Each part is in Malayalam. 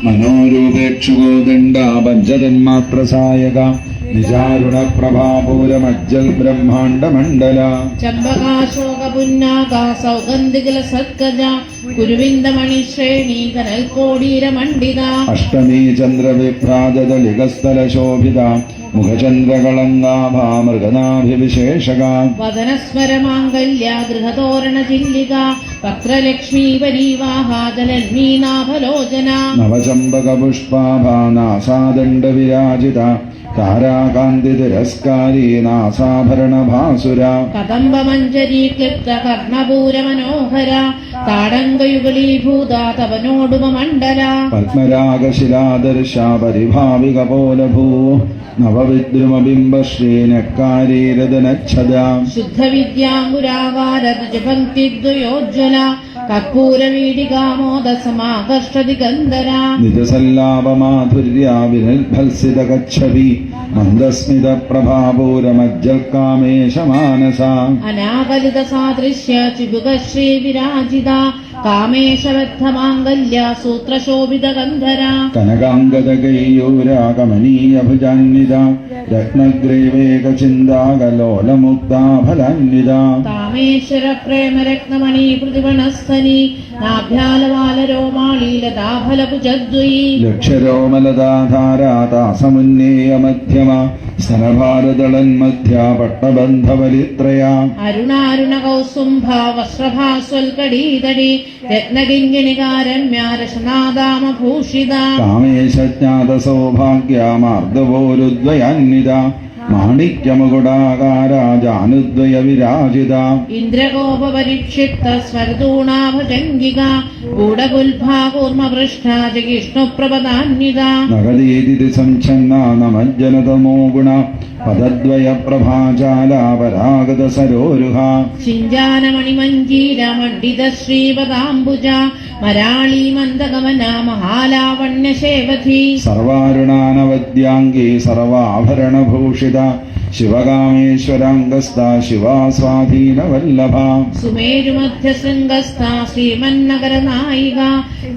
മനോരൂപേക്ഷുഗോദണ്ഡ പഞ്ചതന്മാത്രസായക നിജാരുണ പ്രഭാപൂരമജ്ജൽ ബ്രഹ്മാണ്ഡ മണ്ഡല ചമ്പകാശോകപുന്നാക സൗഗന്ധികല സത്കജ കുരുവിന്ദമണിശ്രേണി കനൽക്കോടീര മണ്ഡിത അഷ്ടമീ ചന്ദ്രവിഭ്രാജതലികസ്ഥല ശോഭിത മുഖചന്ദ്രകളങ്കാഭാ മൃഗനാഭിവിശേഷക വദനസ്മരമാംഗല്യ ഗൃഹതോരണ ചില്ലിക വക്രലക്ഷ്മീ പരീവാഹ ജലന്മീനാഭലോചന നവചമ്പക പുഷ്പാഭാ നാസാദണ്ഡ വിരാജിത താരാകാന്തി തിരസ്കാരീ നാസാഭരണ ഭാസുര കദംബ മഞ്ജരീ ക്ലിപ്ത കർണപൂര മനോഹര താടങ്കയുഗളീഭൂത തവനോടുമ മണ്ഡല പത്മരാഗശിലാദർശ പരിഭാവിക പോലഭൂ നവവിദ്രുമബിംബശ്രീനക്കാരീരദനച്ഛദ ശുദ്ധവിദ്യാംബുരാകാര ദ്വിജപംക്തിദ്വയോജ്വല കർപ്പൂരവീടികാമോദ സമാകർഷതി ഗന്ധര നിജസല്ലാപമാധുര്യ വിനിർഭത്സിത കച്ഛവി മന്ദസ്മിത പ്രഭാപൂരമജ്ജൽ കാമേശ മാനസ അനാകലിത സാദൃശ്യ ചിബുകശ്രീ വിരാജിത കാമേശബദ്ധമാംഗല്യ സൂത്രശോഭിത ഗന്ധര കനകാംഗദകൈയൂരാകമനീയ ഭുജാന്വിത രത്നഗ്രേവേക ചിന്താകലോലമുക്താഫലാന്വിത കാമേശ്വര പ്രേമരത്നമണി പ്രതിവണസ്ഥനി നാഭ്യാലവാലരോമാളീലതാഫലഭുജദ്വയീ ലക്ഷരോമലതാധാരാതാസമുന്നേയ സ്തനഭാരതളന്മധ്യ പട്ടബന്ധവലിത്രയ അരുണാരുണ കൗസുംഭ വസ്ത്രഭാസ്വൽകടീതടി രത്നകിങ്കിണികാരമ്യാരശനാദാമഭൂഷിത കാമേശജ്ഞാത സൗഭാഗ്യമാർദ്ദവോരുദ്വയാന്വിത മാണിക്യമുകുടാകാരാജാനുദ്വയ വിരാജിത ഇന്ദ്രകോപപരിക്ഷിപ്ത സ്വരതൂണാഭജംഗിക ഗൂഢഗുൽഭാകൂർമപൃഷ്ഠ ജിഷ്ണുപ്രപദാന്വിത നഗദീതി സംഛന്ന നമജ്ജനതമോ ഗുണ പദദ്വയ പ്രഭാജാല പരാഗത സരോരുഹ ചിഞ്ചാനമണിമഞ്ജീര മണ്ഡിത ശ്രീപദാംബുജ മരാളീ മന്ദഗമന മഹാലാവണ്യശേവധി സർവാരുണാനവദ്യാംഗീ സർവാഭരണഭൂഷിത ശിവകാമേശ്വരാംഗസ്ഥ ശിവാസ്വാധീനവല്ലഭ സുമേരുമധ്യശൃംഗസ്ഥ ശ്രീമന്നഗരനായിക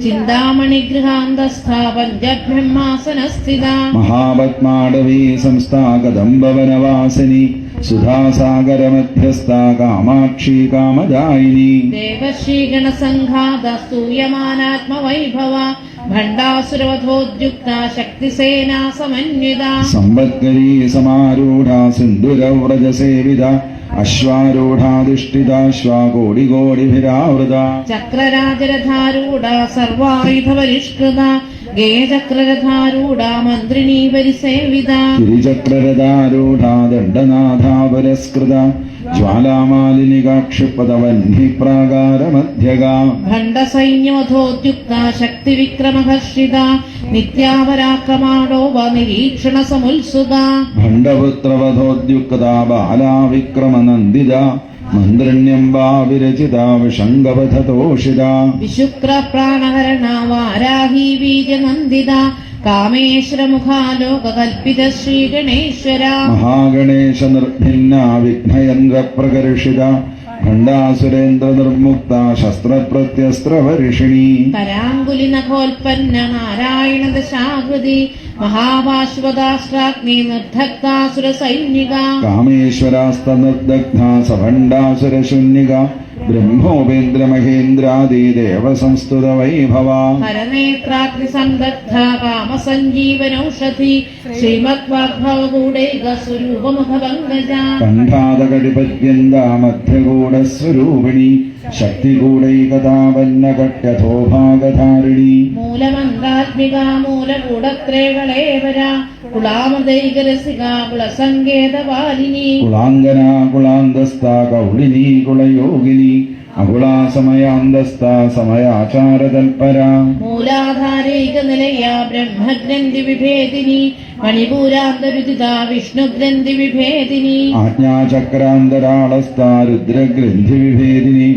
ചിന്താമണിഗൃഹാന്തസ്ഥ പഞ്ചബ്രഹ്മാസനസ്ഥിത മഹാപത്മാടവീ സംസ്ഥാ കദംബവനവാസിനി സുധാസാഗരമധ്യസ്ഥ കാമാക്ഷി കാമദായിനി ദേവശ്രീഗണസംഘാത സ്തൂയമാനാത്മവൈഭവ ഭണ്ഡാസുരവധോദ്യുക്ത ശക്തിസേനാ സമന്വിത സമ്പദ്ഗരീ സമാരൂഢ സിന്ധുരവ്രജസേവിത അശ്വാരൂഢാധിഷ്ഠിതാശ്വാകോടികോടിഭിരാവൃത ചക്രരാജരഥാരൂഢ സർവായുധപരിഷ്കൃത ഗേചക്രരഥാരൂഢ മന്ത്രിണീ പരിസേവിത ഗിരിചക്രരഥാരൂഢ ദണ്ഡനാഥാ പുരസ്കൃത ജ്വാലാമാലിനികാക്ഷിപദവഹ്നി പ്രാകാരമധ്യഗ ഭണ്ഡസൈന്യമധോദ്യുക്ത ശക്തിവിക്രമഹർഷിത നിത്യാപരാക്രമാടോപ നിരീക്ഷണ സമുത്സുക ഭണ്ഡപുത്രവധോദ്യുക്ത ബാലാവിക്രമനന്ദിത മന്ത്രണ്യംബാ വിരചിത വിഷംഗവധതോഷിത വിശുക്ര പ്രാണഹരണ വാരാഹി ബീജനന്ദിത കാമേശ്വരമുഖാലോകകൽപ്പിത ശ്രീഗണേശ്വര മഹാഗണേശ നിർഭിന്ന വിഘ്നയന്ത്രപ്രകർഷിത ഭണ്ഡാസുരേന്ദ്ര നിർമുക്ത ശസ്ത്രപ്രത്യസ്ത്രവർഷിണി കരാങ്കുലി നഖോൽപ്പന്ന നാരായണ ദശാകൃതി മഹാപാശ്വദാശ്രാഗ്നി നിർദ്ധക്താസുര സൈനിക കാമേശ്വരാസ്തനിർദഗ്ധ സഭണ്ഡാസുരശൂന്യക ബ്രഹ്മോപേന്ദ്രമഹേന്ദ്രാദി ദേവസംസ്തുത വൈഭവ ഹരനേത്രാഗ്നി സന്ദഗ്ധ കാമസഞ്ജീവനൌഷധി ശ്രീമദ്വാഗ്ഭവഗൂഢൈക സ്വരൂപമുഖഭംഗജ കണ്ഠാതകടിപര്യന്ത മധ്യഗൂഢസ്വരൂപിണി ശക്തിഗൂഢൈകതാപന്നകട്യഥോഭാഗധാരിണി മൂലമന്ത്രാത്മിക മൂലഗൂഢത്രേകളേവര കുളാമൃതൈകരസിക കുളസങ്കേതവാലിനി കുളാംഗന കുളാന്തസ്ഥ കൗളിനി കുളയോഗിനി അകുളാസമയാന്തസ്ഥ സമയാചാരതൽപര മൂലാധാരൈക നിലയ ബ്രഹ്മഗ്രന്ഥി വിഭേദിനി മണിപൂരാന്തരുദിത വിഷ്ണുഗ്രന്ഥി വിഭേദിനി ആജ്ഞാചക്രാന്തരാളസ്ഥ രുദ്രഗ്രന്ഥി വിഭേദിനി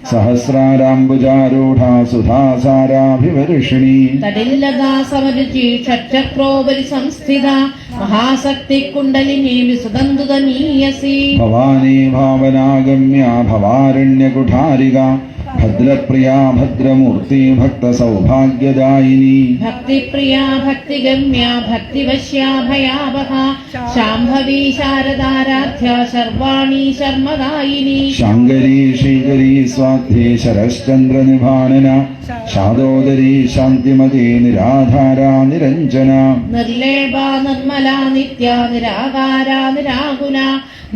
സഹസ്രാരാംബുജാരൂഢ സുധാസാരാഭിവർഷിണി തടില്ലതാ സമരുചി ഷട്ചക്രോപരി സംസ്ഥിത മഹാശക്തി കുണ്ടലിനി വിസുതന്തുതനീയസി ഭവാനി ഭാവനാഗമ്യ ഭവാരണ്യകുഠാരിക ഭദ്രപ്രിയാ ഭദ്രമൂർത്തി ഭക്തസൗഭാഗ്യദായിനി ഭക്തിപ്രിയാ ഭക്തിഗമ്യ ഭക്തിവശ്യാ ഭയാവഹ ശാംഭവീ ശാരദാരാധ്യ ശർവാണി ശർമ്മദായിനി ശാങ്കരീ ശ്രീകരീ സ്വാധ്യേ ശരശ്ചന്ദ്രനിഭാനന ശാദോദരീ ശാന്തിമതീ നിരാധാരാ നിരഞ്ജന നിർലേപ നിർമ്മല നിത്യ നിരാകാര നിരാകുല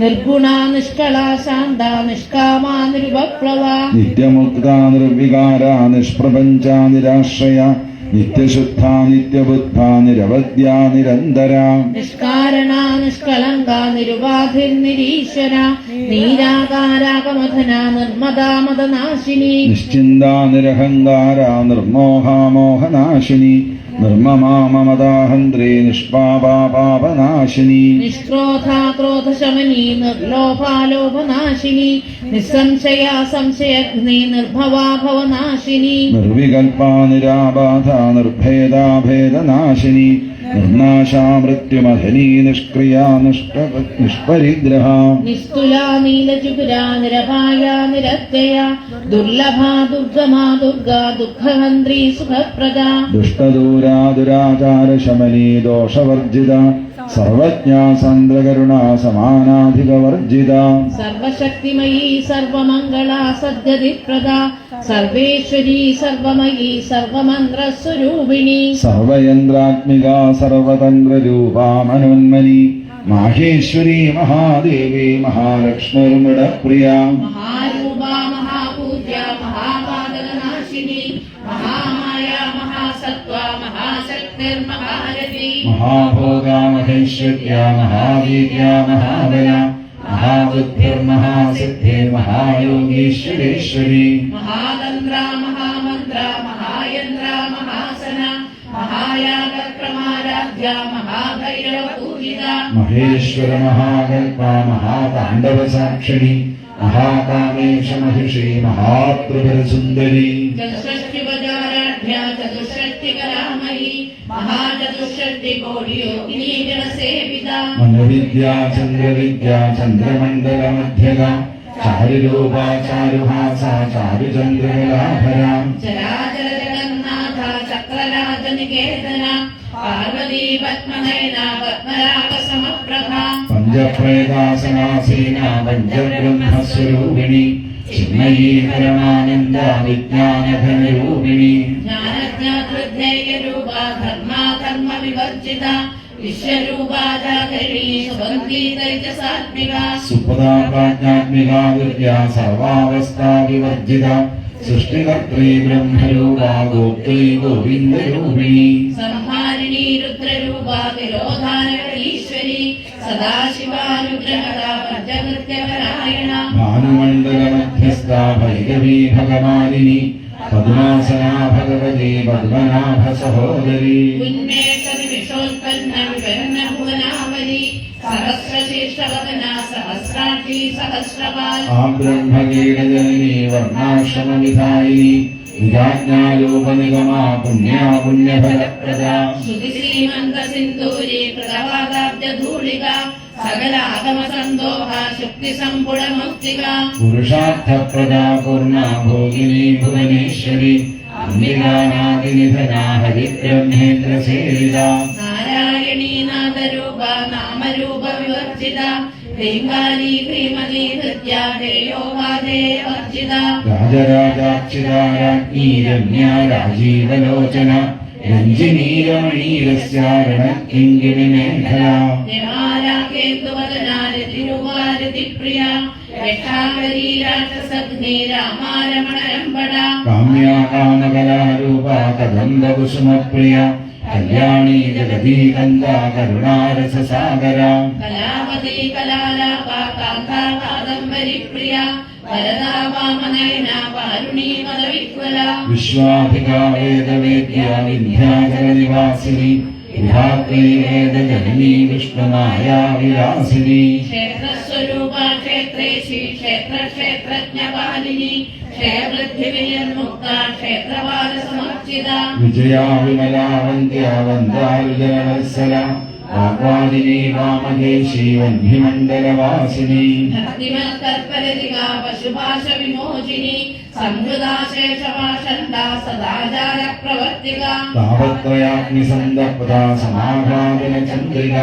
നിർഗുണ നിഷ്കള ശാന്ത നിഷ്കാമ നിരുപപ്ലവ നിത്യമുക്ത നിർവികാര നിഷ്പ്രപഞ്ച നിരാശ്രയ നിത്യശുദ്ധ നിത്യബുദ്ധ നിരവധ്യ നിരന്തര നിഷ്കാരണ നിഷ്കളങ്ക നിരുപാധിർനിരീശ്വര നീരാകാരാകമഥന നിർമ്മദാ മദനാശിനി നിശ്ചിന്ത നിരഹങ്കാര നിർമോഹാമോഹനാശിനി നിർമ്മമാ മമതാഹന്ത്രേ നിഷ്പാപാ പാപനാശിനി നിഷ്ക്രോധ ക്രോധശമനി നിർലോഭാലോഭനാശിനി നിസ്സംശയ സംശയഗ്നി നിർഭവാ ഭവനാശിനി നിർവികൽപാ നിരാബാധ നിർഭേദാ ഭേദനാശിനി നിർനാശാ മൃത്യുമഹനീ നിഷ്ക്രിയാ നിഷ്പരിഗ്രഹ നിസ്തുലാ നീലചുകുരാ നിരപായ നിരത്യയ ദുർലഭാ ദുർഗമാ ദുർഗാ ദുഃഖഹന്ത്രീ സുഖപ്രദ ദുഷ്ടദൂരാ ദുരാചാരശമനീ ദോഷവർജിത സർവജ്ഞാ സാന്ദ്രകരുണാ സമാനാധികവർജിത സർവശക്തിമയീ സർവമംഗളാ സദ്ഗതിപ്രദ സർവേശ്വരീ സർവമയീ സർവമന്ത്രസ്വരൂപിണി സർവയന്ത്രാത്മികാ സർവതന്ത്രരൂപാ മനോന്മനി മാഹേശ്വരി മഹാദേവി മഹാലക്ഷ്മിർമൃഡപ്രിയ മഹാരൂപാ മഹാപൂജ്യ മഹാപാതകനാശിനി മഹാമായ മഹാസത്വ മഹാശക്തിർമഹാരഥി മഹാഭോഗാ മഹേശ്വര്യ മഹാവീര്യ മഹാബല മഹാബുദ്ധിർമഹാസിദ്ധിർമഹായോഗീശ്വരേശ്വരി മഹാതന്ത്ര മഹാമന്ത്ര മഹായന്ത്ര മഹാസന മഹായാഗപ്രമാരാധ്യ മഹാഭൈരവ പൂജിത മഹേശ്വര മഹാകൽപ മഹാതാണ്ഡവസാക്ഷിണി മഹാകാമേശ മഹിഷി മഹാത്രിപുരസുന്ദരി ചതുഷ്ഷ്ടിപചാരാഢ്യ ചതുഷ്ഷ്ടികരാമയി മഹാചതുഷ്ഷ്ടികോടിയോഗിനി ജനസേവിത മനോവിദ്യാ ചന്ദ്രവിദ്യാ ചന്ദ്രമണ്ഡലമധ്യക ചാരുരൂപാ ചാരുഹാസ ചാരുചന്ദ്രകലാഭര ചരാചര ജഗന്നാഥ ചക്രരാജനികേതന പാർവതീ പത്മനയന പത്മരാഗ സമപ്രഭ പഞ്ചപ്രേതാസനാസീന പഞ്ചബ്രഹ്മസ്വരൂപിണി ചിന്മയീ പരമാനന്ദ വിജ്ഞാനഘനരൂപിണി ജ്ഞാനജ്ഞാതൃധ്യേയ രൂപ ധർമാധർമ്മ വിവർജിത വിശ്വരൂപാ ജാഗരണീ സുഗന്ധി തൈജസാത്മിക സുപദാ പ്രാജ്ഞാത്മികാ വിദ്യാ സർവാവസ്ഥാ വിവർജിത സൃഷ്ടികർത്രേ ബ്രഹ്മരൂപാ ഗോപ്ത്രീ ഗോവിന്ദരൂപിണി സംഹാരിണീ രുദ്രരൂപാ വിരോധാരണീശ്വരി സദാശിവാനുഗ്രഹദ പഞ്ചകൃത്യപരായണ ഭാനുമണ്ഡലമധ്യസ്ഥ ഭൈരവീ ഭഗവാനിനി പദ്മാസനാ ഭഗവതി പദ്മനാഭ സഹോദരി ഉന്മേഷനിമിഷോത്പന്ന വിവരണ ഭുവനാവലി സഹസ്രശീർഷവദന സഹസ്രാക്ഷി സഹസ്രപാൽ ആ ബ്രഹ്മകീടജനനി വർണ്ണാശ്രമവിധായിനി വിജാജ്ഞാലോപനിഗമാ പുണ്യാ പുണ്യഫലപ്രദാ ശ്രുതിശ്രീമന്ത സിന്ദൂരി കൃതവാദാബ്ജധൂളിക സകലാഗമസന്തോഹ ശുക്തിസമ്പുടമുക്തിക പുരുഷാർത്ഥപ്രദാ പൂർണ്ണ ഭോഗിനി ഭുവനേശ്വരി അംബികാനാദിനിധനാ ഹരിബ്രഹ്മേന്ദ്രസേവിത നാരായണീ നാദരൂപ നാമരൂപ വിവർജിത ഹ്രീങ്കാരി ഹ്രീമതി ഹൃദ്യ ഹേയോവാദേ വർജിത രാജരാജാക്ഷിതാ രാജ്ഞീ രമ്യാ രാജീവലോചന രഞ്ജിനീ രമണീരസ്യാരണക്കിങ്കിണിമേഖല രമാരാകേന്ദുവദനാരതിരുവാരതിപ്രിയ രക്ഷാകരീ രാക്ഷസഗ്നി രാമാരമണരംബട കാമ്യാ കാമകലാരൂപാ കദംബകുസുമപ്രിയ കല്യാണീ ജഗദീകന്ദാ കരുണാരസസാഗര കലാവതി കലാലാപ കാന്താ കാദംബരി പ്രിയ വരദാ വാമനയന വാരുണീ മദവിഹ്വല വിശ്വാധികാ വേദവേദ്യ വിന്ധ്യാചലനിവാസിനി വിധാത്രീ വേദജനനീ വിഷ്ണുമായാ വിലാസിനി ക്ഷേത്രസ്വരൂപ ക്ഷേത്രേശി ക്ഷേത്രജ്ഞപാലിനി ക്ഷേമൃദ്ധിവിനിർമുക്ത ക്ഷേത്രപാല സമർച്ചിത വിജയാ വിമലാ വന്ദ്യ വന്ദാരുജനവത്സല വാഗ്വാദിനി വാമകേശി വന്യമണ്ഡലവാസിനി ഭക്തിമത്കൽപ്പലതികാ പശുപാശ വിമോചിനി സംഹൃതാശേഷവാഷണ്ട സദാചാര പ്രവർത്തിക താവത്രയാഗ്നിസന്തപ്ത സമാഘാതന ചന്ദ്രിക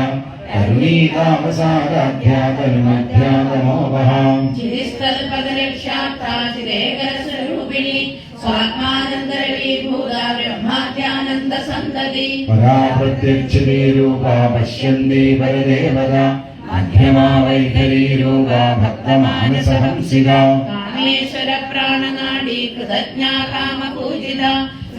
കരുണീതാമസാരാധ്യാതനുമധ്യാതമോപഹാം ചിരിസ്ഥൽപദലക്ഷ്യാർത്ഥ ചിരേകരസ്വരൂപിണി സ്വാത്മാനന്ദരവീഭൂത ബ്രഹ്മാദ്യാനന്ദ സന്തതി പരാപ്രത്യക്ഷരീരൂപ പശ്യന്തി പരദേവത മധ്യമാ വൈഖരീരൂപ ഭക്തമാനസഹംസിക കാമേശ്വര പ്രാണനാടി കൃതജ്ഞാ കാമപൂജിത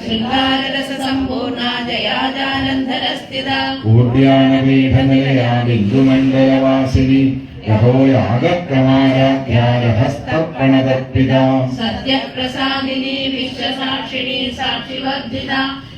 ശൃംഗാരരസ സമ്പൂർണ ജയാജാലന്ധരസ്ഥിത കൂട്യാനപീഠനിലയാ ബിന്ദുമണ്ഡലവാസിനി യഹോയാഗക്രമാരാധ്യാരഹസ്തപ്രണതർപ്പിത സത്യപ്രസാദിനി വിശ്വസാക്ഷിണി സാക്ഷിവർദ്ധിത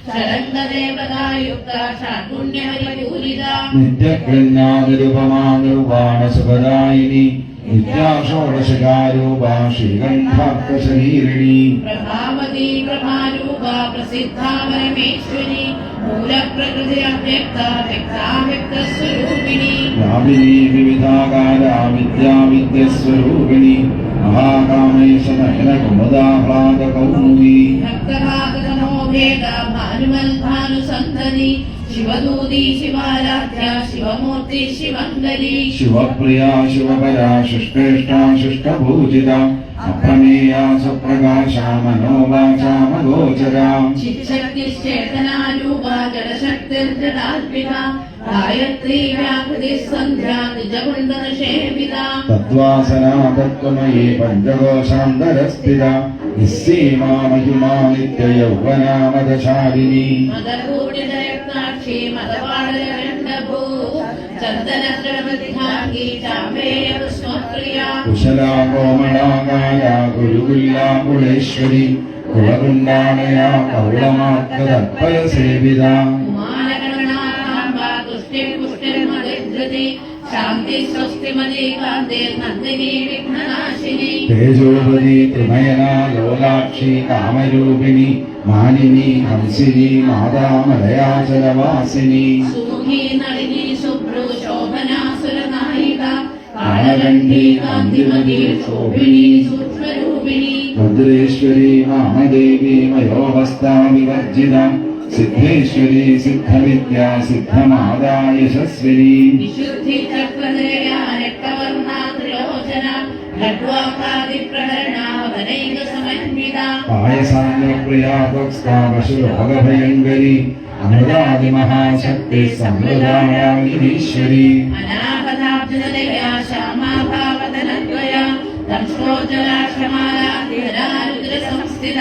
ഷഡംഗദേവതായുക്ത ഷാഡ്ഗുണ്യപരിപൂരിത നിത്യകൃന്നാനിരുപമാ നിർവാണസുഖദായിനി നിത്യാഷോഡശകാരൂപാ ശ്രീകണ്ഠാർക്കശരീരിണി പ്രഭാവതി പ്രഭാരൂപ പ്രസിദ്ധാ പരമേശ്വരി മൂലപ്രകൃതി അവ്യക്ത വ്യക്താവ്യക്തസ്വരൂപിണി വ്യാപിനി വിവിധാകാരാ വിദ്യാവിദ്യസ്വരൂപിണി മഹാകാമേശ നയന കുമുദാഹ്ലാദകൗമുദി ഭക്തഭാഗതമോ ഭേദ ഭാനുമൽഭാനുസന്ധനി ശിവദൂതി ശിവാരാധ്യ ശിവമൂർത്തി ശിവങ്കരി ശിവപ്രിയാ ശിവപരാ ശുഷ്കേഷ്ടാ ശുഷ്ടഭൂജിത അപ്രമേയാ സുപ്രകാശാ മനോവാചാമഗോചരാ ചിച്ഛക്തിശ്ചേതനാരൂപ ജഡശക്തിർജടാത്മിക ഗായത്രീ വ്യാകൃതി സന്ധ്യാ നിജകുണ്ടനശേവിത തദ്വാസനാ തത്വമയീ പഞ്ചകോശാന്തരസ്ഥിത നിസ്സീമാ മഹിമാ നിത്യയൗവനാമദശാലിനി മദകൂടിതരത്നാക്ഷി മദവാടരണ്ടഭൂ ചന്ദനദ്രവതിഹാംഗി ചാമ്പേയ പുഷ്പപ്രിയ കുശലാ കോമളാകാരാ ഗുരുകുല്ലാ കുളേശ്വരി കുളകുണ്ടാണയാ കൗളമാർക്കതൽപയ സേവിത കുമാരഗണനാംബ തുഷ്ടിപുഷ്ടിർമതിധൃതി ശാന്തി സ്വസ്തിമതി കാന്തേർ നന്ദിനി വിഘ്നനാശിനി തേജോപതി ത്രിനയനാ ലോലാക്ഷി കാമരൂപിണി മാനിനി ഹംസിനി മാതാമലയാചലവാസിനി സുമുഖി നളിനി ശുഭ്രു ശോഭനാസുരനായിക കാളകണ്ഠീ കാന്തിമതി ശോഭിനി സൂക്ഷ്മരൂപിണി ഭദ്രേശ്വരി വാമദേവി മയോഹസ്താ വിവർജിത സിദ്ധേശ്വരി സിദ്ധവിദ്യാ സിദ്ധമാതാ യശസ്വിനി വിശുദ്ധി ചക്രധേയ രക്തവർണ ത്രിലോചന ഖഡ്വാകാദിപ്രഹരണാവനൈക സമന്വിത പായസാന്യപ്രിയാ ഭക്സ്താ പശുരോഗഭയങ്കരി അമൃതാദിമഹാശക്തി സമൃദായാഗിരീശ്വരി അനാപദാബ്ജനതയ ശ്യാമാഭാവതനദ്വയ ദംശ്രോജലാക്ഷമാലാധിഹരാരുദ്ര സംസ്ഥിത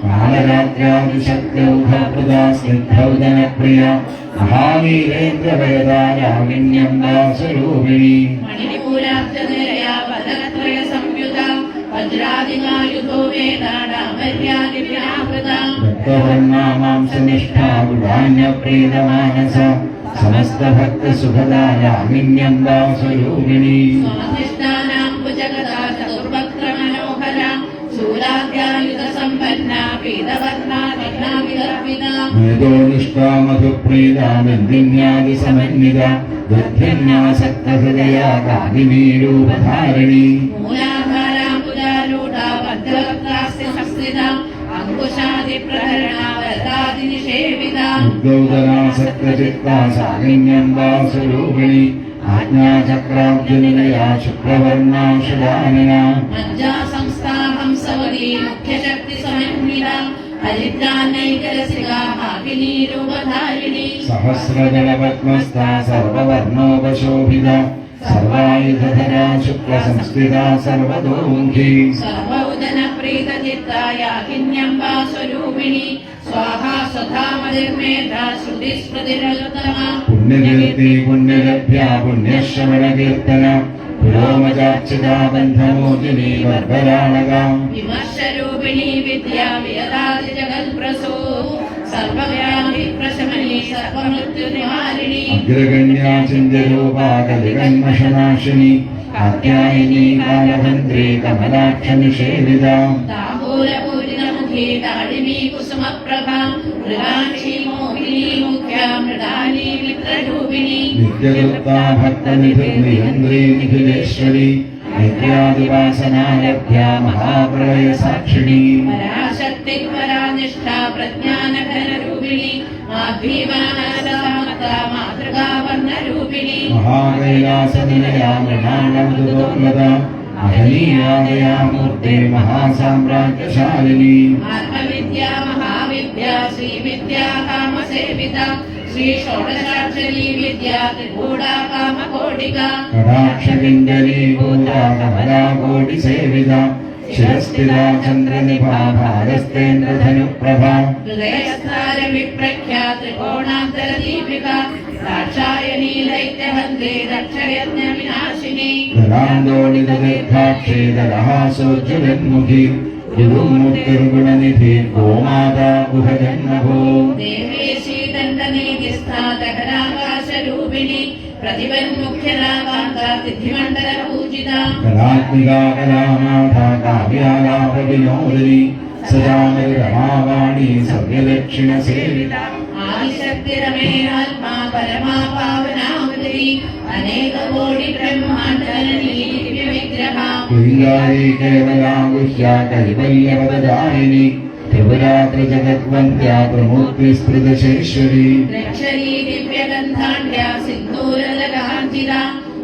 കാലരാത്രാദിശക്തൗഘപ്രദാ സ്നിഗ്ധൗദനപ്രിയ മഹാവീരേന്ദ്രവേദാരാവിണ്യംബാസ്വരൂപിണി മണിപൂരാബ്ജനതയ പദത്രയ സംയുത വജ്രാദികായുധോ വേദാടാമര്യാദിവ്യാഹൃത ഭക്തവർണ്ണാമാംസനിഷ്ഠാ വിധാന്യപ്രീതമാനസ സമസ്തഭക്തസുഖദായാമിന്യംബാസ്വരൂപിണി സ്വാധിഷ്ഠാനാംബുജഗദാ ചതുർവക്രമനോഹര ശൂലാദ്യായുധ സമ്പന്ന പീതവർണ്ണാ വിഘ്നാവിദർപ്പിത മേധോനിഷ്ഠാ മധുപ്രീതാമിന്ദിന്യാദിസമന്വിത ദുർധന്യാസക്തഹൃദയാ കാദിനീരൂപധാരിണി മൂലാധാരാംബുജാരൂഢ ഭദ്രവക്രാസ്യ സംസ്ഥിത അങ്കുശാദിപ്രഹരണ വരദാദിനിഷേവിത ഉദ്ഗൗതനാസക്തചിത്താ സാകിന്യംബാസ്വരൂപിണി ആജ്ഞാചക്രാബ്ജനിലയാ ശുക്ലവർണ്ണാശുധാനന മജ്ജാ സംസ്ഥാ ഹംസവതി മുഖ്യശക്തി സമന്വിത ഹരിദ്രാനൈകരസിക ഭാഗിനീരൂപധാരിണി സഹസ്രദളപത്മസ്ഥാ സർവവർണോപശോഭിത സർവായുധധരാ ശുക്ലസംസ്ഥിതാ സർവതോമുഖി സർവൗദന പ്രീതചിത്തായാഹിന്യംബാ സ്വരൂപിണി സ്വാഹാ സ്വധാമതിർമേധാ ശ്രുതിസ്മൃതിരലുത്തമ പുണ്യകീർത്തി പുണ്യലഭ്യാ പുണ്യശ്രവണകീർത്തന പുരോമജാർച്ചിതാ ബന്ധമോചിനി വർദ്ധരാളക വിമർശരൂപിണി വിദ്യാ വിയതാതി ജഗൽപ്രസൂ സർവവ്യാധി പ്രശമനി സർവമൃത്യുനിവാരിണി അഗ്രഗണ്യാ ചിന്ത്യരൂപാ കലികന്മഷനാശിനി കാത്യായനി കാലഭദ്രേ കമലാക്ഷനിഷേവിത താംബൂലപൂരിതമുഖി താടിമീ കുസുമപ്രഭ മൃഗാക്ഷി മോഹിനി മുഖ്യ മൃഗാനി മിത്ര മന്ത്രരൂപിണി നിത്യകൃത്താ ഭക്തനിധിർനിയന്ത്രീ നിഖിലേശ്വരി നിത്യാദിവാസനാലഭ്യാ മഹാപ്രളയ സാക്ഷിണി പരാശക്തി പരാനിഷ്ഠ പ്രജ്ഞാനഘനരൂപിണി മാതൃകാവർണ്ണരൂപിണി മഹാകൈലാസനിലയാ മൃണാളമൃതോന്നത മഹനീയാദയാ മൂർത്തേ മഹാസാമ്രാജ്യശാലിനി ആത്മവിദ്യ മഹാവിദ്യ ശ്രീവിദ്യ കാമസേവിത ശ്രീ ഷോഡശാക്ഷരീ വിദ്യ ത്രികൂടാ കാമകോടിക കടാക്ഷകിഞ്ചരീഭൂത കമലാകോടി സേവിത ശിരസ്ഥിതാ ചന്ദ്രനിഭാ ഭാരസ്തേന്ദ്രധനുപ്രഭ ഹൃദയസ്ഥാര വിപ്രഖ്യ ത്രികോണാന്തര ദീപിക ദാക്ഷായണീ ദൈത്യഹന്ത്രേ ദക്ഷയജ്ഞ വിനാശിനി ദലാന്തോളിതദീർഘാക്ഷേ ദലഹാസോജ്വലന്മുഖി യദുമുക്തിർഗുണനിധി ഗോമാതാ ഗുഹജന്മഭോ ദേവേശീ ദണ്ഡനീതിസ്ഥാതകരാകാശരൂപിണി പ്രതിപന്മുഖ്യരാകാന്ത തിഥിമണ്ഡല പൂജിത കലാത്മികാ കലാനാഥ കാവ്യാലാപവിനോദിനി സദാമൃതമാവാണി സവ്യദക്ഷിണ സേവിത ആദിശക്തിരമേ ആത്മാ പരമാ പാവനാമൃതി അനേക കോടി ബ്രഹ്മാണ്ഡനീ ദിവ്യവിഗ്രഹ ലിംഗാരി കേവലാ ഗുഹ്യ കൈവല്യപദായിനി ത്രിപുരാത്രി ജഗദ്വന്ദ്യാ പ്രമൂർത്തിസ്മൃതശേശ്വരി രക്ഷരീ ദിവ്യഗന്ധാഢ്യ സിന്ദൂരലകാഞ്ചിത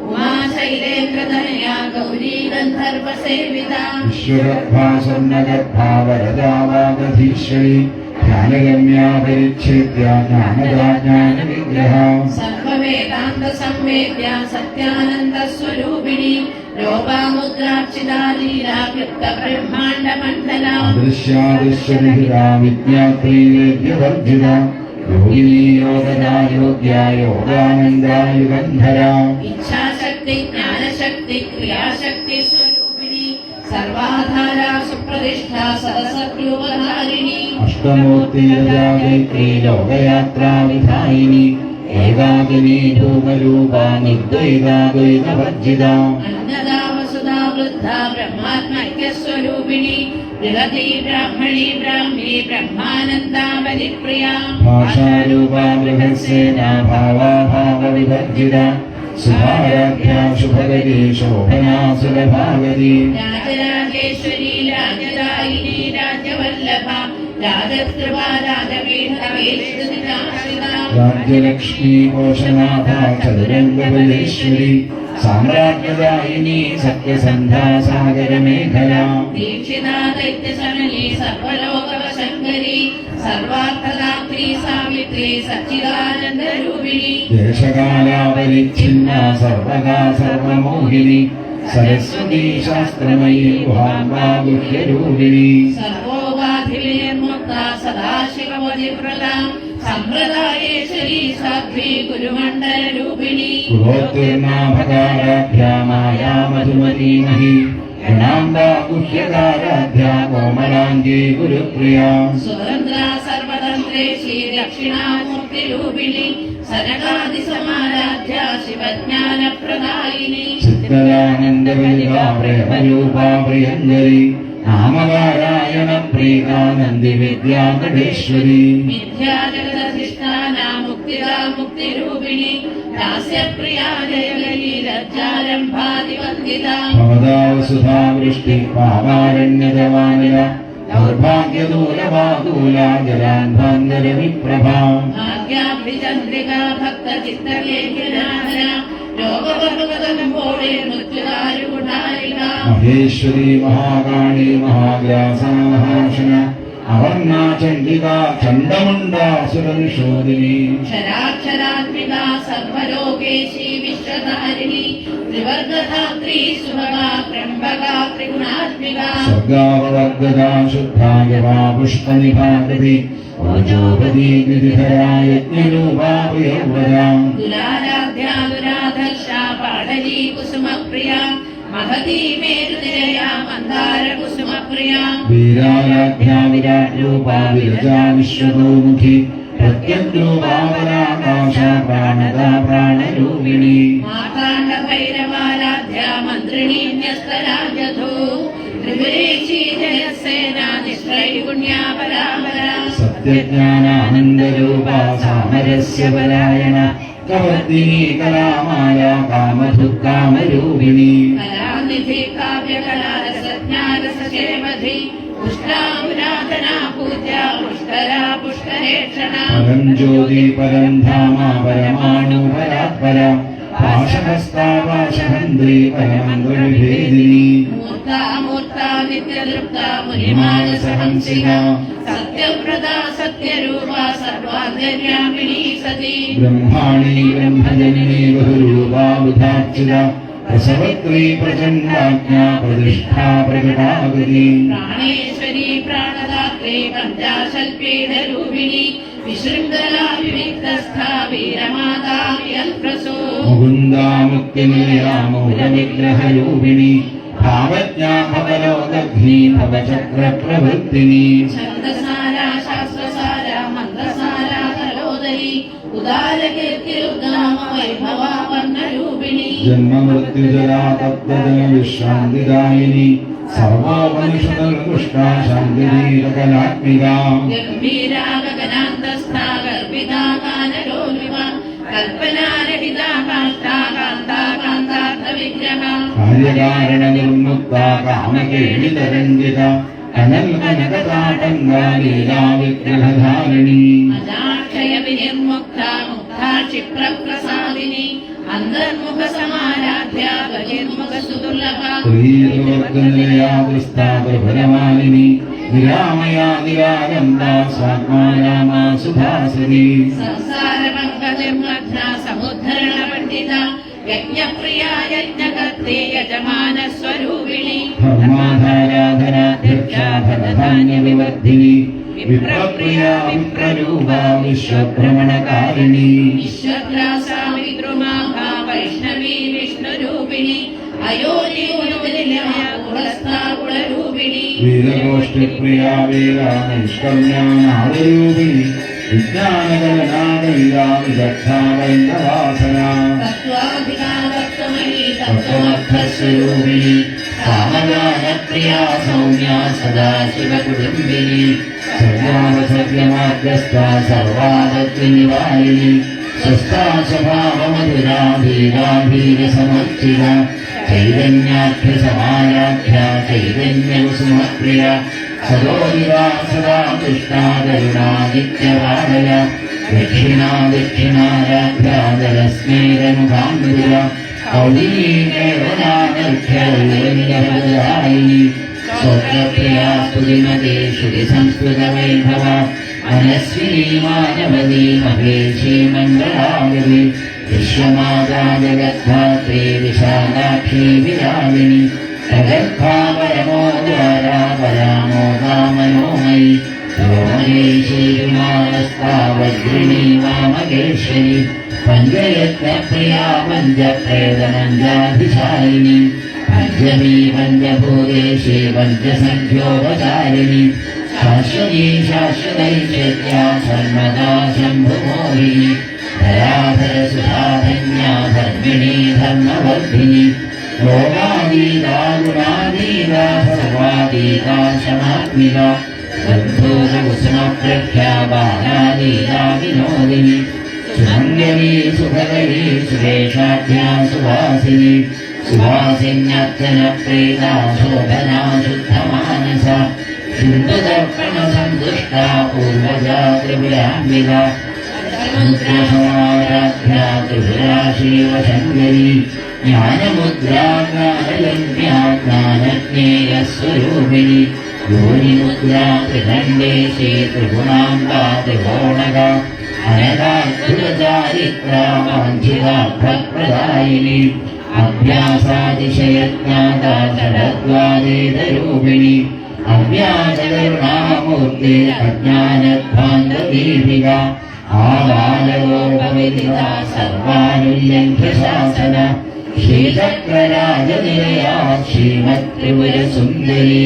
ഉമാശൈലേന്ദ്രതനയാ ഗൗരീ ഗന്ധർവസേവിത വിശ്വഗർഭാ സ്വർണ്ണഗർഭാ വരദാ വാഗധീശ്വരി ജ്ഞാനഗമ്യാ പരിച്ഛേദ്യ ജ്ഞാനദാ ജ്ഞാനവിഗ്രഹ സർവവേദാന്ത സംവേദ്യ സത്യാനന്ദ സ്വരൂപിണി ലോപാമുദ്രാക്ഷിതാ ലീലാകൃത്ത ബ്രഹ്മാണ്ഡ മണ്ഡല അദൃശ്യാദൃശ്യരഹിതാ വിജ്ഞാത്രീവേദ്യവർജിത യോഗിനീ യോഗദാ യോഗ്യാ യോഗാനന്ദാ യുഗന്ധരാ ഇച്ഛാശക്തി ജ്ഞാനശക്തി ക്രിയാശക്തി സ്വരൂപിണി സർവാധാര സുപ്രതിഷ്ഠ സദസദ്രൂപധാരിണി അഷ്ടമൂർത്തിരജാഗൈത്രീ ലോകയാത്രാ വിധായിനി ഏകാകിനി ധൂമരൂപാ നിർദ്വൈതാദ്വൈതവർജിത അന്നദാ വസുധാ വൃദ്ധ ബ്രഹ്മാത്മൈക്യസ്വരൂപിണി ബൃഹതി ബ്രാഹ്മണി ബ്രാഹ്മി ബ്രഹ്മാനന്ദാ ബലിപ്രിയ ഭാഷാരൂപാ ബൃഹത്സേനാ ഭാവാഭാവവിവർജിത സുഭാരാധ്യാ ശുഭകരീ ശോഭനാ സുലഭാവതി രാജരാജേശ്വരി രാജദായിനി രാജവല്ലഭ രാജകൃപ രാജപീഠമേശ്വരിതാശ്രിത രാജ്യലക്ഷ്മീ കോശനാഥ ചതുരംഗബലേശ്വരി സാമ്രാജ്യദായിനി സത്യസന്ധാ സാഗരമേഖല ദീക്ഷിതാ ദൈത്യശമനി സർവലോകവശങ്കരി സർവാർത്ഥദാത്രി സാവിത്രി സച്ചിദാനന്ദരൂപിണി ദേശകാലാപരിച്ഛിന്ന സർവകാ സർവമോഹിനി സരസ്വതീ ശാസ്ത്രമയീ ഗുഹാംബാ ഗുഹ്യരൂപിണി സർവോപാധിവിനിർമുക്ത സദാശിവപതിവ്രത സമ്പ്രദായേശ്വരി സാധ്വി ഗുരുമണ്ഡലരൂപിണി കുലോത്തീർണാഭകാരാധ്യാ മായാ മധുമതീമഹി ഗുണാംബാ ഗുഹ്യകാരാധ്യാ കോമലാംഗീ ഗുരുപ്രിയാ സ്വതന്ത്ര സർവതന്ത്രേശി ദക്ഷിണാമൂർത്തിരൂപിണി സനകാദിസമാരാധ്യ ശിവജ്ഞാനപ്രദായിനി ചിത്തരാനന്ദവലികാ പ്രേമരൂപാ പ്രിയങ്കരി നാമകാരായണ പ്രീകാനന്ദി വിദ്യാകടേശ്വരി മിഥ്യാജഗദധിഷ്ഠാന മുക്തിദാ മുക്തിരൂപിണി ദാസ്യപ്രിയാ ജയലലി ലജ്ജാരംഭാതിവന്ദിത ഭവതാ വസുധാ വൃഷ്ടി പാവാരണ്യജവാനില ദൗർഭാഗ്യദൂലവാദൂല ജലാൻഭാന്തര വിപ്രഭാ ഭാഗ്യാഭിചന്ദ്രിക ഭക്തചിത്തലേഖനാധര രോഗപർവതനമ്പോളെ മൃത്യുദാരുകുടാരിക മഹേശ്വരി മഹാകാളി മഹാഗ്രാസാ മഹാശന അവർണാ ചണ്ഡികാ ചണ്ഡമുണ്ടാസുരനിഷോദിനി ക്ഷരാക്ഷരാത്മിക സർവലോകേശി വിശ്വധാരിണി ത്രിവർഗധാത്രി സുഭഗാ ത്രംബകാ ത്രിഗുണാത്മിക സ്വർഗാവവർഗദാ ശുദ്ധായവാ പുഷ്പനിഭാകൃതി ഓജോപതി ഗിരിധരാ യജ്ഞരൂപാ പ്രിയവ്രതാ ദുലാരാധ്യാദുരാധർഷ പാടലീ കുസുമപ്രിയ മഹതീ മേരുനിരയാ മന്ദാര കുസുമപ്രിയ വീരാരാധ്യാ വിരാട് രൂപാ വിരജാ വിശ്വതോമുഖി പ്രത്യഗ്രൂപാവരാകാശ പ്രാണദാ പ്രാണരൂപിണി മാതാണ്ഡ ഭൈരവാരാധ്യ മന്ത്രിണീന്യസ്തരാജധൂ ത്രിപുരേശി ജയസേന നിശ്രൈഗുണ്യാ പരാപര സത്യജ്ഞാനാനന്ദരൂപ സാമരസ്യ പരായണ കവർദിനി കലാമായ കാമധുക്കാമരൂപിണി കലാനിധി കാവ്യകലാരസജ്ഞാനസേമധി പുഷ്ടാപുരാതനാ പൂജ്യ പുഷ്കരാ പുഷ്കരേക്ഷണ പരം ജ്യോതി പരം ധാമ പരമാണു പരാത്പര പാശഹസ്താപാശഹന്ത്രി പരമന്ത്രവിഭേദിനി മൂർത്താ നിത്യതൃപ്ത മുനിമാനസഹംസിക സത്യവ്രതാ സത്യരൂപ സർവാന്തര്യാമിണീ സതി ബ്രഹ്മാണി ബ്രഹ്മജനനി ബഹുരൂപാ ബുധാർച്ചിത പ്രസവത്രീ പ്രചണ്ഡാജ്ഞാ പ്രതിഷ്ഠാ പ്രകടാഗതി പ്രാണേശ്വരി പ്രാണദാത്രി പഞ്ചാശൽപീഠരൂപിണി വിശൃംഖലാ വിവിക്തസ്ഥാ വീരമാതാ വിയൽപ്രസൂ മുകുന്ദാ മുക്തിനിലയാ മൗലവിഗ്രഹരൂപിണി ഭാവജ്ഞാ ഭവലോകഗ്നി ഭവചക്രപ്രവൃത്തിനി ഛന്ദസാരാ ശാസ്ത്രസാരാ മന്ദസാരാ കലോദരി ഉദാരകീർത്തിരുദ്ധാമ വൈഭവാ വർണ്ണരൂപിണി ജന്മമൃത്യുജരാ തപ്തജന വിശ്രാന്തിദായിനി സർവോപനിഷദൽപുഷ്ടാ ശാന്തിധീരകലാത്മികാ ഗംഭീരാ ഗഗനാന്തസ്ഥാ ഗർഭിതാ കാനരോലിവ കൽപ്പനാരഹിതാ കാഷ്ഠാ കാന്താ കാന്താർത്ഥവിഗ്രഹ കാര്യകാരണ നിർമുക്ത കാമകേളിതരംഗിത അനൽ കനകതാപംഗാ ലീലാ വിഗ്രഹധാരിണി അജാക്ഷയ വിനിർമുക്ത മുക്താ ക്ഷിപ്രപ്രസാദിനി അന്തർമുഖ സമാരാധ്യ ബഹിർമുഖ സുദുർലഭ ശ്രീവർഗനിലയാ ദൃഷ്ടാപ്രഭരമാലിനി നിരാമയാ നിരാനന്ദാ സ്വാത്മാരാമാ സുധാസിനി സംസാരമംഗനിർമഗ്ന സമുദ്ധരണ പണ്ഡിത യജ്ഞപ്രിയാ യജ്ഞകർത്തേ യജമാന സ്വരൂപിണി ധർമാധാരാധനാധ്യക്ഷ ധനധാന്യ വിവർദ്ധിനി വിപ്രപ്രിയാ വിപ്രരൂപാ വിശ്വഭ്രമണകാരിണി വിശ്വഗ്രാസാ വിദ്രുമാഭാ വൈഷ്ണവീ വിഷ്ണുരൂപിണി അയോനിലയ കുളസ്ഥാകുളരൂപിണി വീരഗോഷ്ഠിപ്രിയാ വീരാ നിഷ്കർമ്യാനാദരൂപിണി വിജ്ഞാനഗണനാദീരാ വിദഗ്ധാവൈന്ദവാസന തത്വാധികാരത്വമയീ തത്വമർത്ഥസ്വരൂപിണി സാമഗാനപ്രിയാ സൗമ്യാ സദാശിവകുടുംബിനി സർവാവസവ്യമാഗ്രസ്ഥാ സർവാദത്വിനിവാരിണി സ്വസ്ഥാ സ്വഭാവമധുരാ ധീരാധീരസമർച്ചിത ചൈതന്യാഖ്യസമാരാധ്യ ചൈതന്യകുസുമപ്രിയ സദോദിവാ സദാ തുഷ്ടാ കരുണാ നിത്യവാദയ ദക്ഷിണാ ദക്ഷിണാരാധ്യ ജലസ്മേരമുഖാന്വിത കൗലിനീ കേവലാനർഘ്യൈനി സ്വപ്രപ്രിയാ സ്തുതിമതേ ശ്രുതി സംസ്കൃതവൈഭവ മനസ്വിനി മാനവതി മഹേശി മംഗളാഗതി വിശ്വമാതാ ജഗദ്ധാത്രീ വിശാലാക്ഷി വിരാജിനി പ്രഗൽഭാ പരമോദ്വാരാ പരാമോദാ മനോമയി വ്യോമേശി വിമാനസ്ഥാ വജ്രിണി വാമകേശ്വരി പഞ്ചയജ്ഞപ്രിയാ പഞ്ചപ്രേതനഞ്ചാധിശാലിനി പഞ്ചമീ പഞ്ചഭൂതേശി പഞ്ചസംഖ്യോപചാരിണി ശാശ്വതീ ശാശ്വതൈശ്വര്യാ സർവദാ ശംഭുമോഹിനി ധരാധരസുധാധന്യാ ധർമ്മിണീ ധർമ്മവർദ്ധിനി ലോകാതീതാ ഗുണാതീതാ സർവാതീതാ ശമാത്മിക ബന്ധൂരകുസുമപ്രഖ്യാ ബാലാതീതാ വിനോദിനി സുമംഗലീ സുഭഗരീ സുരേഷാഢ്യാ സുവാസിനി സുവാസിന്യർച്ചന പ്രീതാ ശോഭനാ ശുദ്ധമാനസ സിന്ധുദർപ്പണ സന്തുഷ്ടാ പൂർവജാ ത്രിപുരാംബിക സമുദ്രസമാരാധ്യാ ത്രിപുരാശീവശങ്കരി ജ്ഞാനമുദ്രാ ജ്ഞാനലഭ്യാ ജ്ഞാനജ്ഞേയസ്വരൂപിണി യോനിമുദ്രാ ത്രിദണ്ഡേശി ത്രിഗുണാംബാ ത്രികോണക അനകാത്ഭുതചാരിത്രാ വാഞ്ചിതാർത്ഥപ്രദായിനി അഭ്യാസാതിശയജ്ഞാതാ ജഡദ്വാരേതരൂപിണി അവ്യാജകരുണാമൂർത്തി അജ്ഞാനധ്വാന്തദീപിക ആബാലലോകവിദിത സർവാനുല്യംഘ്യശാസന ശ്രീചക്രരാജനിലയാ ശ്രീമത്രിപുരസുന്ദരി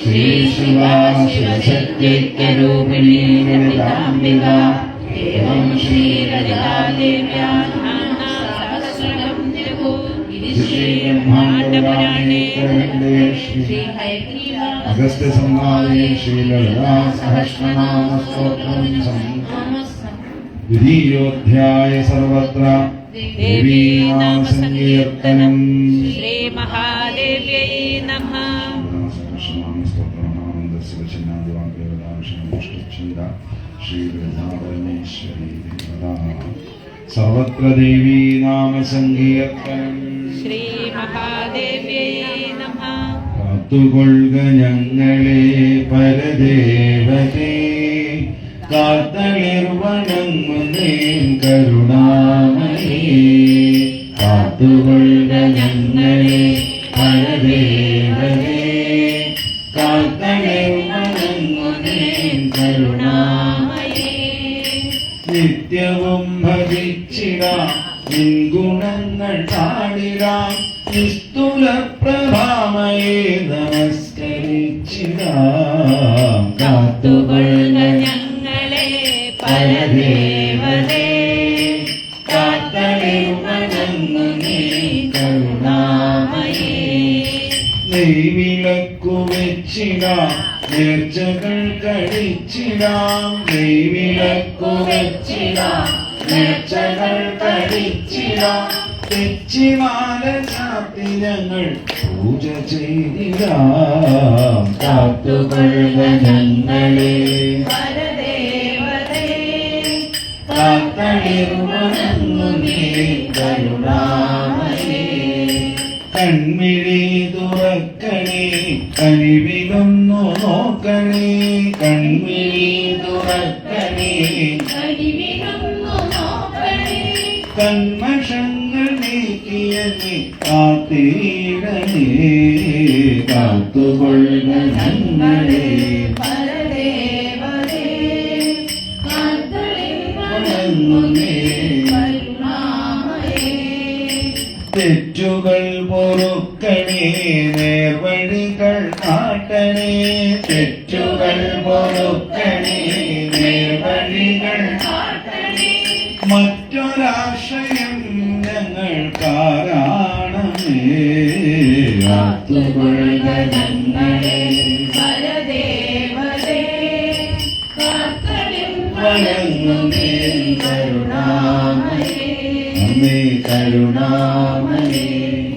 ശ്രീ ശിവാ ശിവശക്തിൈക്യരൂപിണീ ലളിതാംബിക ഏവം ശ്രീലളിതാദേവ്യാ സഹസ്രം ജഗോ ബ്രഹ്മാണ്ഡപുരാണേ ശ്രീ അഗസ്ത്യ സംവാദേ ശ്രീ ലളിതാ സഹസ്രനാമ സ്തോത്രം ദ്വിതീയോധ്യായ സർവത്ര ദേവീ നാമ സങ്കീർത്തനം. ശ്രീ മഹാദേവ്യൈ നമഃ. സർവത്ര ദേവീ നാമ സങ്കീർത്തനം. ശ്രീ മഹാദേവ്യൈ നമഃ. കാത്തുകൊള്ളുക ഞങ്ങളെ പരദേവതേ, കാത്തളിർവണങ്ങുന്നേ കരുണാമയേ. കാത്തുകൊള്ളുക ഞങ്ങളെ പരദേവതേ, കാത്തളിർവണങ്ങുന്നേ കരുണാമയേ. നിത്യവും ഭജിച്ചിടാം നിൻഗുണങ്ങൾ പാടിടാം, നിസ്തുല പ്രഭാമയെ നമസ്കരിച്ചിടാം. കാത്തുകൊള്ളുക ഞങ്ങളെ പരദേവതേ, കാത്തളിർവണങ്ങുന്നേ കരുണാമയേ. നെയ്വിളക്കു വെച്ചിടാം നേർച്ചകൾ കഴിച്ചിടാം, നെയ്വിളക്കു വെച്ചിടാം നേർച്ചകൾ കഴിച്ചിടാം. തെച്ചിമാല ചാത്തി ഞങ്ങൾ പൂജ ചെയ്തിടാം. കാത്തുകൊള്ളുക ഞങ്ങളെ പരദേവതേ, കാത്തളിർവണങ്ങുന്നേ കരുണാമയേ. കൺമിഴി തുറക്കണേ കനിവിലൊന്നു നോക്കണേ, കൺമിഴി തുറക്കണേ കഴിവിലൊന്നു നോക്കണേ. കന്മഷങ്ങൾ നീക്കിയനെ കാത്തിടണേ. കാത്തുകൊള്ളുക ഞങ്ങളെ പരദേവതേ, കാത്തളിർവണങ്ങുന്നേ കരുണാമയേ. തെറ്റുകൾ പൊറുക്കണേ നേർവഴികൾ കാട്ടണേ, തെറ്റുകൾ പൊറുക്കണേ നേർവഴികൾ കാട്ടണേ. മറ്റൊരാശ്രയം ഞങ്ങൾ കാരണമേ. കാത്തുകൊള്ളുക ഞങ്ങളെ പരദേവതേ, വണങ്ങുന്നേ കരുണാമയേ. അമ്മേ കരുണാമയേ,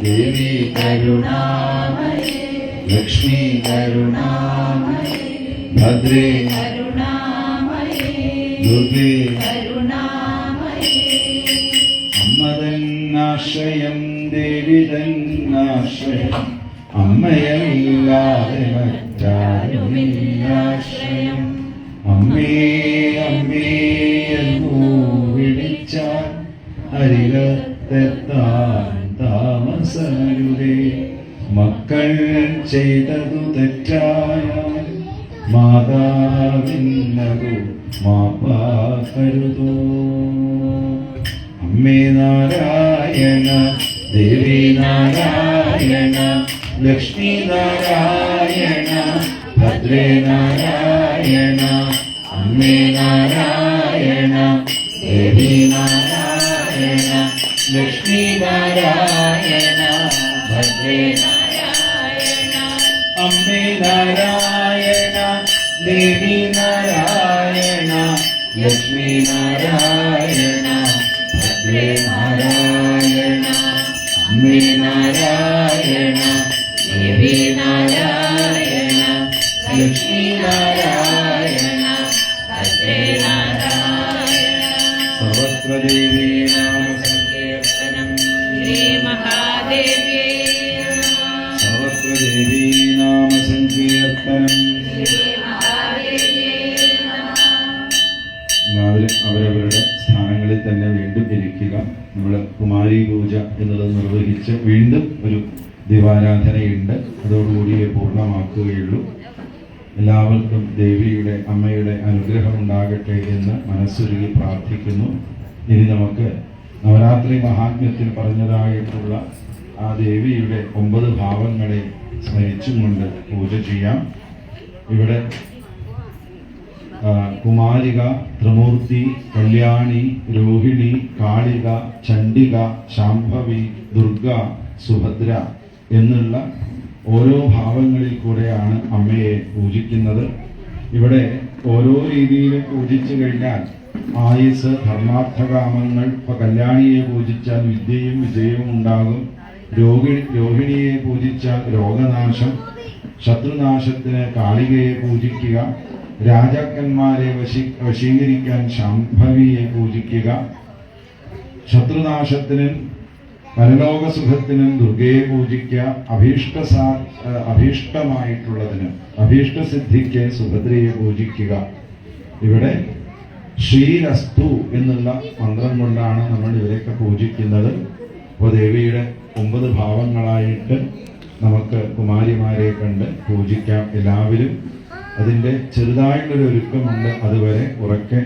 ദേവി കരുണാമയേ, ലക്ഷ്മി കരുണാമയേ, ഭദ്രേ കരുണാമയേ, ദുർഗേ കരുണാമയേ. അമ്മതന്നാശ്രയം ദേവി തന്നാശ്രയം, അമ്മയല്ലാതെ മറ്റാരുമില്ലാശ്രയം. അമ്മേ അമ്മേ എന്നൂ വിളിച്ചാൽ അരികത്തെത്താൻ താമസരുതേ. മക്കൾ ചെയ്തതു തെറ്റായാൽ മാതാവിന്നതു മാപ്പാക്കരുതോ. അമ്മേ നാരായണ ദേവി നാരായണ, ലക്ഷ്മി നാരായണ ഭദ്രേ നാരായണ. അമ്മേ നാരായണ ദേവി നാരായണ, ലക്ഷ്മി നാരായണ ഭദ്രേ നാരായണ. അമ്മേ നാരായണ ദേവി നാരായണ, ലക്ഷ്മി നാരായണ ഭദ്രേ നാരായണ. അമ്മേ നാരായണ ദേവി നാരായണ, ലക്ഷ്മി നാരായണ ഭദ്രേ നാരായണ. സർവത്ര ദേവീ നാമ സങ്കീർത്തനം. ശ്രീ മഹാദേവ്യേ നമഃ. സർവത്ര ദേവീ നാമ സങ്കീർത്തനം. ശ്രീ മഹാദേവ്യേ നമഃ. എല്ലാവരും അവരവരുടെ സ്ഥാനങ്ങളിൽ തന്നെ വീണ്ടും ഇരിക്കുക. നമ്മൾ കുമാരി പൂജ എന്നുള്ളത് നിർവഹിച്ച് വീണ്ടും ഒരു ദീപാരാധനയുണ്ട്, അതോടുകൂടി പൂർണ്ണമാക്കുകയുള്ളൂ. എല്ലാവർക്കും ദേവിയുടെ അമ്മയുടെ അനുഗ്രഹം ഉണ്ടാകട്ടെ എന്ന് മനസ്സുരുകി പ്രാർത്ഥിക്കുന്നു. ഇനി നമുക്ക് നവരാത്രി മഹാത്മ്യത്തിൽ പറഞ്ഞതായിട്ടുള്ള ആ ദേവിയുടെ 9 ഭാവങ്ങളെ സ്മരിച്ചും കൊണ്ട് പൂജ ചെയ്യാം. ഇവിടെ കുമാരിക, ത്രിമൂർത്തി, കല്യാണി, രോഹിണി, കാളിക, ചണ്ഡിക, ശാംഭവി, ദുർഗ, സുഭദ്ര എന്നുള്ള ഓരോ ഭാവങ്ങളിൽ കൂടെയാണ് അമ്മയെ പൂജിക്കുന്നത്. ഇവിടെ ഓരോ രീതിയിൽ പൂജിച്ചു കഴിഞ്ഞാൽ ആയുസ്, ധർമാർത്ഥകാമങ്ങൾ, ഇപ്പൊ കല്യാണിയെ പൂജിച്ചാൽ വിദ്യയും വിജയവും ഉണ്ടാകും. രോഹിണിയെ പൂജിച്ചാൽ രോഗനാശം, ശത്രുനാശത്തിന് കാളികയെ പൂജിക്കുക, രാജാക്കന്മാരെ വശീകരിക്കാൻ ശാംഭവിയെ പൂജിക്കുക, ശത്രുനാശത്തിനും പരലോകസുഖത്തിനും ദുർഗയെ പൂജിക്കുക, അഭീഷ്ടമായിട്ടുള്ളതിന് അഭീഷ്ടസിദ്ധിക്ക് സുഭദ്രയെ പൂജിക്കുക. ഇവിടെ ശ്രീരസ്തു എന്നുള്ള മന്ത്രം കൊണ്ടാണ് നമ്മൾ ഇവരെയൊക്കെ പൂജിക്കുന്നത്. അപ്പോൾ ദേവിയുടെ 9 ഭാവങ്ങളായിട്ട് നമുക്ക് കുമാരിമാരെ കണ്ട് പൂജിക്കാം. എല്ലാവരും അതിൻ്റെ ചെറുതായിട്ടുള്ളൊരു ഒരുക്കമുണ്ട്. അതുവരെ ഉറക്കെ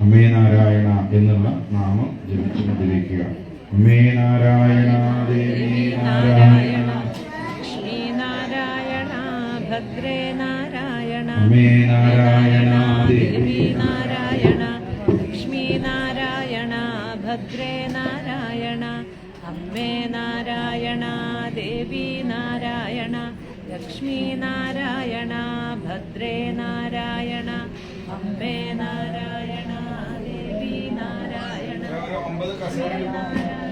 അമ്മേ നാരായണ എന്നുള്ള നാമം ജപിച്ചുകൊണ്ടിരിക്കുക. അമ്മേ നാരായണ, ദേവി നാരായണ, ലക്ഷ്മീ നാരായണ, ഭദ്രേ നാരായണ, അമ്മേ നാരായണ, ദേവി നാരായണ, ലക്ഷ്മീ നാരായണ, ഭദ്രേ നാരായണ, അമ്മേ നാരായണ, ദേവി നാരായണ, ലക്ഷ്മീ നാരായണ, ഭദ്രേ നാരായണ, അമ്മേ നാരായണ, ദേവി നാരായണ, 9 കസേരകൾ